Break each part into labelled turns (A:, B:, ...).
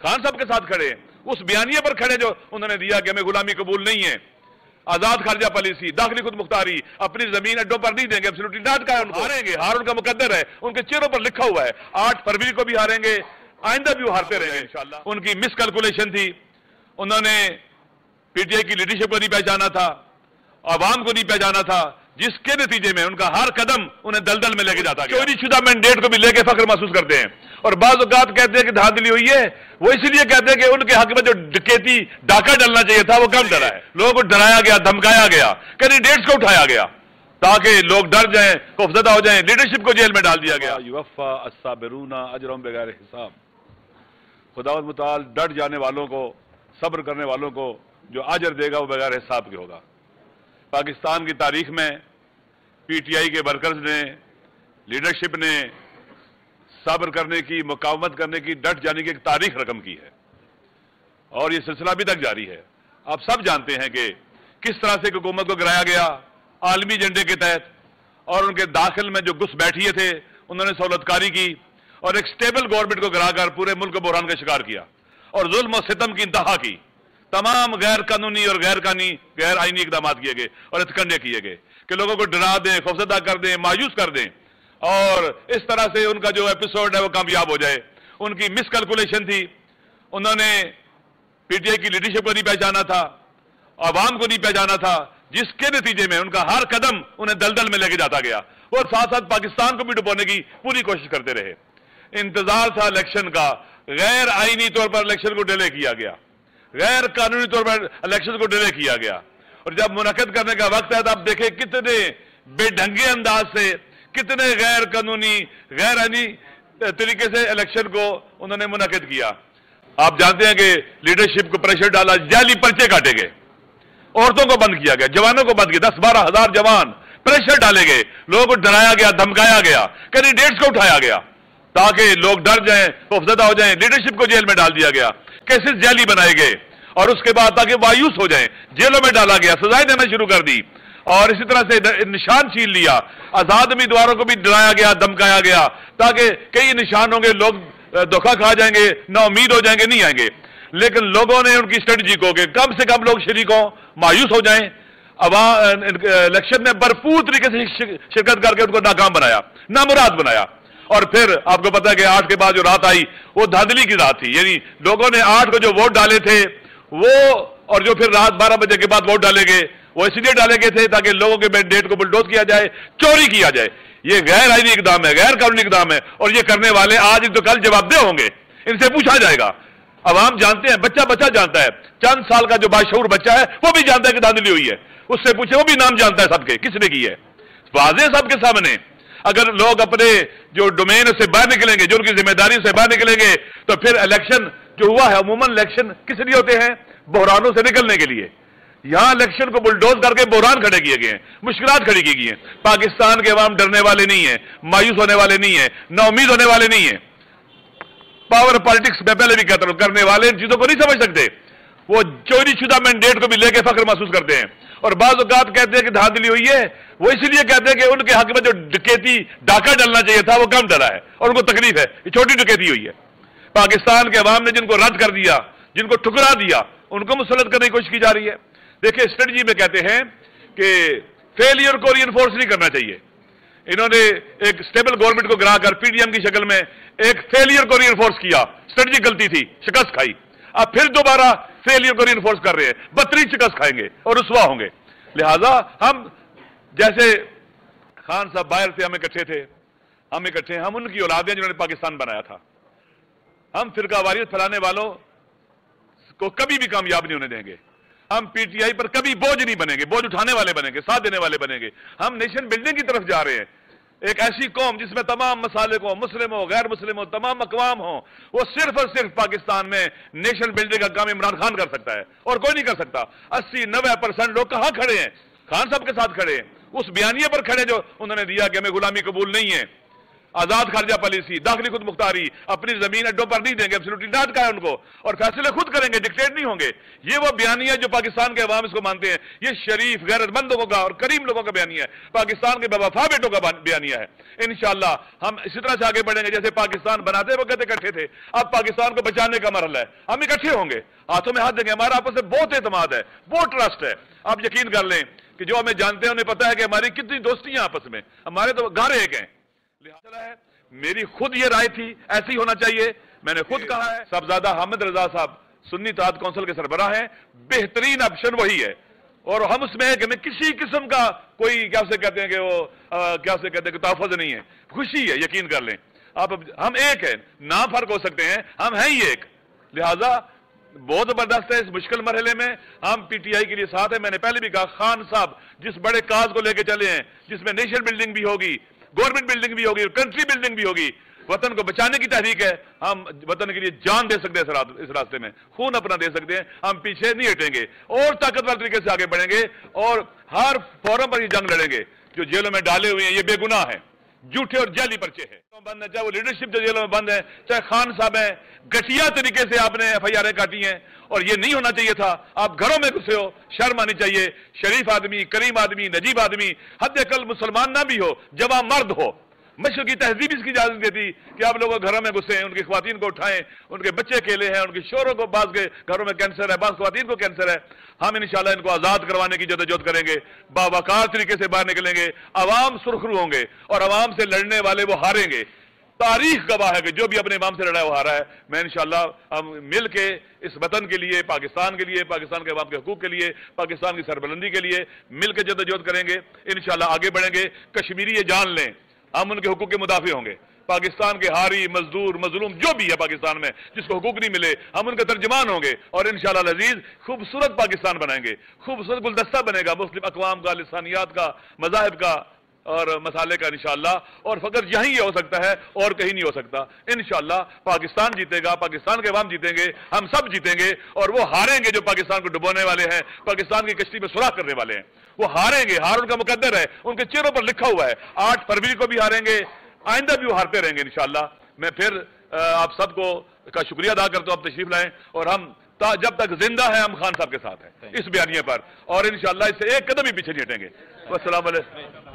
A: खान साहब के साथ खड़े हैं, उस बयानिए पर खड़े जो उन्होंने दिया कि हमें गुलामी कबूल नहीं है, आजाद खारजा पॉलिसी, दाखिली खुद मुख्तारी, अपनी जमीन अड्डों पर नहीं देंगे, एब्सोल्युटली नॉट कहा उनको। हारेंगे, हार उनका मुकद्दर है, उनके चेहरों पर लिखा हुआ है। 8 फरवरी को भी हारेंगे, आइंदा भी हारते रहेंगे इंशाअल्लाह। उनकी मिस कैलकुलेशन थी, उन्होंने पीटीआई की लीडरशिप को नहीं पहचाना था, आवाम को नहीं पहचाना था, जिसके नतीजे में उनका हर कदम उन्हें दलदल में लेके जाता गया। चोरी शुदा मैंडेट को भी लेके फख्र महसूस करते हैं, और बाज़ औक़ात कहते हैं कि धांधली हुई है, वो इसलिए कहते हैं कि उनके हक में जो डकैती डाका डलना चाहिए था वो कम डला है। लोगों को डराया गया, धमकाया गया, कैंडिडेट्स को उठाया गया ताकि लोग डर जाएं, खौफजदा हो जाएं, लीडरशिप को जेल में डाल दिया गया। युवफ़ा अस्साबिरूना अजरहुम बिगैर हिसाब, खुदावंद मुताल डट जाने वालों को, सब्र करने वालों को जो अजर देगा वो बगैर हिसाब के होगा। पाकिस्तान की तारीख में पीटीआई के वर्कर्स ने, लीडरशिप ने सब्र करने की, मुकावमत करने की, डट जाने की एक तारीख रकम की है, और ये सिलसिला अभी तक जारी है। आप सब जानते हैं कि किस तरह से हुकूमत को गिराया गया आलमी एजेंडे के तहत, और उनके दाखिल में जो घुस बैठिए थे उन्होंने सहूलतकारी की और एक स्टेबल गवर्नमेंट को गिराकर पूरे मुल्क को बहरान का शिकार किया और जुल्म और सितम की इंतहा की। तमाम गैर कानूनी और गैर आईनी इकदाम किए गए और हथकंडे किए गए कि लोगों को डरा दें, खौफजदा कर दें, मायूस कर दें, और इस तरह से उनका जो एपिसोड है वो कामयाब हो जाए। उनकी मिस कैलकुलेशन थी, उन्होंने पीटीआई की लीडरशिप को नहीं पहचाना था, आवाम को नहीं पहचाना था, जिसके नतीजे में उनका हर कदम उन्हें दलदल में लेके जाता गया, और साथ साथ पाकिस्तान को भी डुबोने की पूरी कोशिश करते रहे। इंतजार था इलेक्शन का, गैर आईनी तौर पर इलेक्शन को डिले किया गया, गैर कानूनी तौर पर इलेक्शन को डिले किया गया, और जब मुनक़िद करने का वक्त है तो आप देखें कितने बेढंगे अंदाज से, कितने गैर कानूनी, गैर आईनी तरीके से इलेक्शन को उन्होंने मुनक़िद किया। आप जानते हैं कि लीडरशिप को प्रेशर डाला, जाली पर्चे काटे गए, औरतों को बंद किया गया, जवानों को बंद किया, 10-12 हजार जवान प्रेशर डाले गए, लोगों को डराया गया, धमकाया गया, कैंडिडेट्स को उठाया गया ताकि लोग डर जाएं, खौफजदा हो जाएं, लीडरशिप को जेल में डाल दिया गया, केसेस जाली बनाए गए, और उसके बाद ताकि मायूस हो जाएं, जेलों में डाला गया, सजाएं देना शुरू कर दी, और इसी तरह से निशान छीन लिया। आजाद उम्मीदवारों को भी डराया गया, धमकाया गया ताकि कई निशान होंगे, लोग धोखा खा जाएंगे, ना उम्मीद हो जाएंगे, नहीं आएंगे। लेकिन लोगों ने उनकी स्ट्रेटजी को कि कम से कम लोग शरीक हों, मायूस हो जाएं, इलेक्शन में भरपूर तरीके से शिरकत करके उनको नाकाम बनाया, नामुराद बनाया। और फिर आपको पता है कि 8 के बाद जो रात आई वो धांधली की रात थी, यानी लोगों ने 8 को जो वोट डाले थे वो, और जो फिर रात 12 बजे के बाद वोट डाले गए वो इसलिए डाले गए थे ताकि लोगों के मैंडेट को बुलडोज किया जाए, चोरी किया जाए। ये गैर आईनी इकदाम है, गैर कानूनी इकदाम है, और ये करने वाले आज तो कल जवाबदेह होंगे, इनसे पूछा जाएगा। अवाम जानते हैं, बच्चा जानता है, चंद साल का जो बाशऊर बच्चा है वो भी जानता है कि धांधली हुई है, उससे पूछे, वो भी नाम जानता है सबके, किसने की है, वाज़ेह सबके सामने। अगर लोग अपने जो डोमेन से बाहर निकलेंगे, जो उनकी जिम्मेदारी से बाहर निकलेंगे, तो फिर इलेक्शन जो हुआ है, अमूमन इलेक्शन किस लिए होते हैं? बहरानों से निकलने के लिए। यहां इलेक्शन को बुलडोज करके बहरान खड़े किए गए हैं, मुश्किलात खड़ी की गई हैं। पाकिस्तान के अवाम डरने वाले नहीं है, मायूस होने वाले नहीं है, नाउम्मीद होने वाले नहीं है। पावर पॉलिटिक्स में पहले भी कहता हूं, करने वाले इन चीजों को नहीं समझ सकते, वो चोरी शुदा मैंडेट को भी लेके फख्र महसूस करते हैं, और बाज़ औक़ात कहते हैं कि धांधली हुई है, वो इसलिए कहते हैं कि उनके हक में जो डकैती डाका डलना चाहिए था वो कम डला है, और उनको तकलीफ है, ये छोटी डकैती हुई है। पाकिस्तान के अवाम ने जिनको रद्द कर दिया, जिनको ठुकरा दिया, उनको मुसल्लत करने की कोशिश की जा रही है। देखिए, स्ट्रेटजी में कहते हैं कि फेलियर को रीइंफोर्स नहीं करना चाहिए। इन्होंने एक स्टेबल गवर्नमेंट को गिराकर पीडीएम की शक्ल में एक फेलियर को रीइंफोर्स किया, स्ट्रेटजी गलती थी, शिकस्त खाई, अब फिर दोबारा फेलियर को रीइंफोर्स कर रहे हैं, बदतरीन शिकस्त खाएंगे और रुसवा होंगे। लिहाजा हम जैसे खान साहब बाहर से हम इकट्ठे थे, हम उनकी औलाद हैं जिन्होंने पाकिस्तान बनाया था। हम फिरका वारियत फैलाने वालों को कभी भी कामयाब नहीं होने देंगे। हम पीटीआई पर कभी बोझ नहीं बनेंगे, बोझ उठाने वाले बनेंगे, साथ देने वाले बनेंगे। हम नेशन बिल्डिंग की तरफ जा रहे हैं, एक ऐसी कौम जिसमें तमाम मसालिक हो, मुस्लिम हो, गैर मुस्लिम हो, तमाम अक़वाम हो, वो सिर्फ और सिर्फ पाकिस्तान में नेशन बिल्डिंग का काम इमरान खान कर सकता है और कोई नहीं कर सकता। 80-90% लोग कहां खड़े हैं? खान साहब के साथ खड़े हैं, उस बयानिए पर खड़े जो उन्होंने दिया कि हमें गुलामी कबूल नहीं है, आजाद खारजा पॉलिसी, दाखिली खुद मुख्तारी, अपनी जमीन अड्डों पर नहीं देंगे, एब्सोल्युटली डांट का है उनको, और फैसले खुद करेंगे, डिक्टेट नहीं होंगे। ये वो बयानिया जो पाकिस्तान के अवाम इसको मानते हैं, ये शरीफ गैरतमंद लोगों का और करीम लोगों का बयानिया है, पाकिस्तान के बेवफा बेटों का बयानिया है। इंशाअल्लाह हम इसी तरह से आगे बढ़ेंगे जैसे पाकिस्तान बनाते वक्त इकट्ठे थे, अब पाकिस्तान को बचाने का मरहला है, हम इकट्ठे होंगे, हाथों में हाथ देंगे। हमारा आपस में बहुत एतमाद है, बहुत ट्रस्ट है। आप यकीन कर लें कि जो हमें जानते हैं उन्हें पता है कि हमारी कितनी दोस्तियां आपस में, हमारे तो घर एक हैं। लिहाजा है मेरी खुद ये राय थी, ऐसे ही होना चाहिए। मैंने खुद कहा है, साहबजादा हामिद रजा साहब सुन्नी इत्तेहाद कौंसिल के सरबराह हैं, बेहतरीन ऑप्शन वही है। और हम उसमें है कि हमें किसी किस्म का कोई क्या से कहते हैं कि वो क्या से कहते हैं कि तहफ़्फ़ुज़ नहीं है, खुशी है, यकीन कर लें आप। हम एक है, ना फर्क हो सकते हैं, हम हैं ही एक। लिहाजा बहुत जबरदस्त है, इस मुश्किल मरहले में हम पीटीआई के लिए साथ है। मैंने पहले भी कहा, खान साहब जिस बड़े काज को लेकर चले हैं, जिसमें नेशन बिल्डिंग भी होगी, गवर्नमेंट बिल्डिंग भी होगी, कंट्री बिल्डिंग भी होगी, वतन को बचाने की तहरीक है। हम वतन के लिए जान दे सकते हैं, इस रास्ते में खून अपना दे सकते हैं, हम पीछे नहीं हटेंगे और ताकतवर तरीके से आगे बढ़ेंगे और हर फोरम पर ये जंग लड़ेंगे। जो जेलों में डाले हुए हैं ये बेगुनाह है, झूठे और जाली पर्चे हैं, बंद है, चाहे वो लीडरशिप जो जेलों में बंद है, चाहे खान साहब हैं, घटिया तरीके से आपने एफआईआर काटी हैं और ये नहीं होना चाहिए था। आप घरों में घुसे हो, शर्म आनी चाहिए। शरीफ आदमी, करीम आदमी, नजीब आदमी, हद अकल मुसलमान ना भी हो, जवां मर्द हो, मशरक़ की तहजीब इसकी इजाजत देती कि आप लोग घरों में घुसे, उनकी ख्वातीन को उठाएं, उनके बच्चे अकेले हैं, उनके शोरों को, बाज़ के घरों में कैंसर है, बाज़ ख्वातीन को कैंसर है। हम इंशाल्लाह इनको आज़ाद करवाने की जदोजहद करेंगे, बावकार तरीके से बाहर निकलेंगे, अवाम सुरखरू होंगे और अवाम से लड़ने वाले वो हारेंगे। तारीख गवाह है कि जो भी अपने इमाम से लड़ा है वो हारा है। मैं इंशाल्लाह हम मिल के इस वतन के लिए, पाकिस्तान के लिए, पाकिस्तान के अवाम के हुकूक के लिए, पाकिस्तान की सरबलंदी के लिए मिल के जदोजहद करेंगे, इंशाल्लाह आगे बढ़ेंगे। कश्मीरी ये जान लें, हम उनके हुकूक के मुदाफे होंगे। पाकिस्तान के हारी, मजदूर, मजलूम जो भी है पाकिस्तान में, जिसको हुकूक नहीं मिले, हम उनके तर्जमान होंगे और इंशाअल्लाह अजीज खूबसूरत पाकिस्तान बनाएंगे, खूबसूरत गुलदस्ता बनेगा मुस्लिम अक़वाम का, लिसानियात का, मज़ाहिब का और मसाले का इंशाअल्लाह। और फकर यहीं ये हो सकता है और कहीं नहीं हो सकता। इंशाअल्लाह पाकिस्तान जीतेगा, पाकिस्तान के अवाम जीतेंगे, हम सब जीतेंगे और वो हारेंगे जो पाकिस्तान को डुबोने वाले हैं, पाकिस्तान की कश्ती में सुराख करने वाले हैं। वो हारेंगे, हार उनका मुकद्दर है, उनके चेहरों पर लिखा हुआ है। 8 फरवरी को भी हारेंगे, आइंदा भी वो हारते रहेंगे इंशाअल्लाह। मैं फिर आप सबको का शुक्रिया अदा करता हूँ, आप तशरीफ लाएं और हम जब तक जिंदा है हम खान साहब के साथ हैं इस बयानिए पर और इंशाअल्लाह इससे एक कदम भी पीछे नहीं हटेंगे। अस्सलाम वालेकुम।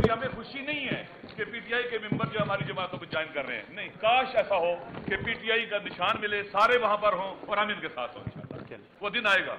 A: हमें खुशी नहीं है कि पीटीआई के मेंबर जो हमारी जमातों को ज्वाइन कर रहे हैं, नहीं, काश ऐसा हो कि पीटीआई का निशान मिले, सारे वहां पर हों और हम इनके साथ हों। इंशाअल्लाह वो दिन आएगा।